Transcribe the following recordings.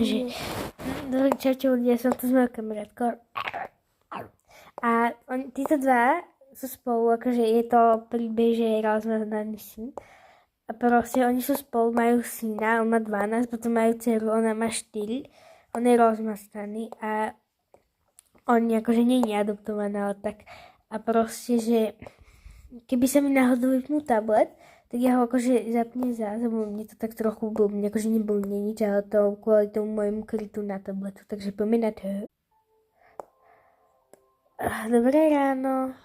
Takže, čaute ľudia, som tu s mojou kamarátkou. A títo dva sú spolu, akože je to príbeh, že je rozmaznaný syn. A proste oni sú spolu, majú syna, on má 12, potom majú dceru, ona má 4. On je rozmaznaný a oni akože nie je adoptovaná, ale tak. A proste, že keby sa mi náhodou vypnul tablet, tak ja ho akože zapne lebo mne to tak trochu blbne, akože neblbne nič, ale to kvôli tomu môjmu krytu na tabletu, takže poďme na to. Dobré ráno.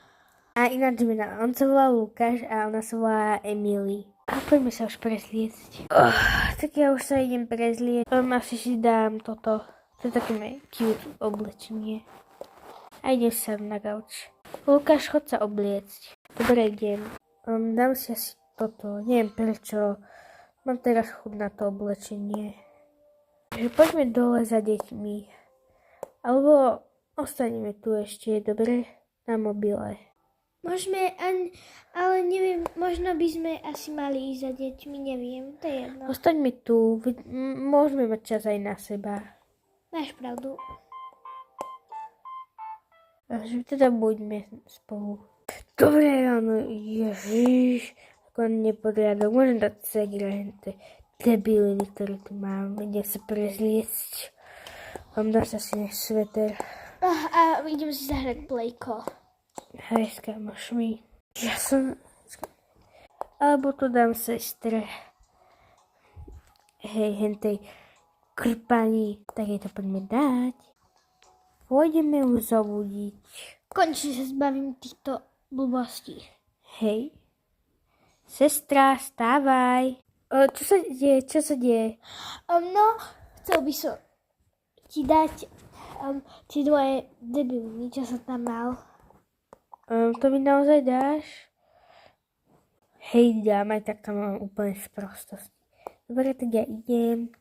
A ináč mena, on sa volá Lukáš a ona sa volá Emily. A poďme sa už prezliecť. Tak ja už sa idem prezliecť. Asi si dám toto. To je také cute oblečenie. A idem sa na gauč. Lukáš, chod sa obliecť. Dobre, idem. Dám si asi toto. Neviem prečo. Mám teraz chuť na to oblečenie. Takže poďme dole za deťmi. Alebo ostaneme tu ešte, dobre? Na mobile. Môžeme, ale neviem, možno by sme asi mali ísť za deťmi, neviem, to je jedno. Ostaňme tu, môžeme mať čas aj na seba. Máš pravdu. Takže teda buďme spolu. Dobré ráno, ježiš, ako neporiadok, môžem dať segrenty, debiliny, ktoré tu mám, idem sa prezliecť. Dám sa si sveter. A idem si zahrať plejko. Hej, s kamošmi. Alebo to dám sestre. Hej, hentej krpani. Tak jej to poďme dať. Pôjdeme ju zobudiť. Konečne sa zbavím týchto blbostí. Hej. Sestra, stávaj. Čo sa deje? No, chcel by som ti dať tie dvoje debiliny, čo som tam mal. To mi naozaj dáš? Hej, dám, aj tak tam mám úplne sprostosť. Dobre, tak ja idem.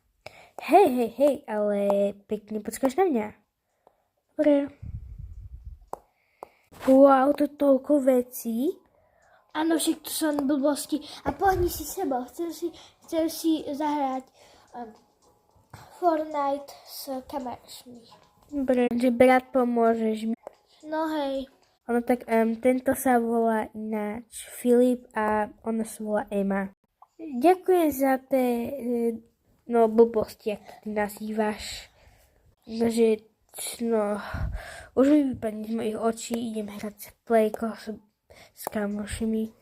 Hej, ale pekne počkáš na mňa. Dobre. Wow, to toľko vecí. Áno, však to sú blbosti. A pohni si sebou. Chcel si zahrať Fortnite s kamarátmi. Dobre, že brat, pomôžeš mi. No hej. Ono tak, tento sa volá ináč Filip a ona sa volá Emma. Ďakujem za tie, blbosti, ako ty nazývaš. Už mi vypadne z mojich očí, idem hrať plejko s kamošmi.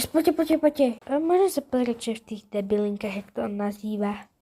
Poďte. Môžem sa pozrieť, čo v tých debilinkách, jak to on nazýva.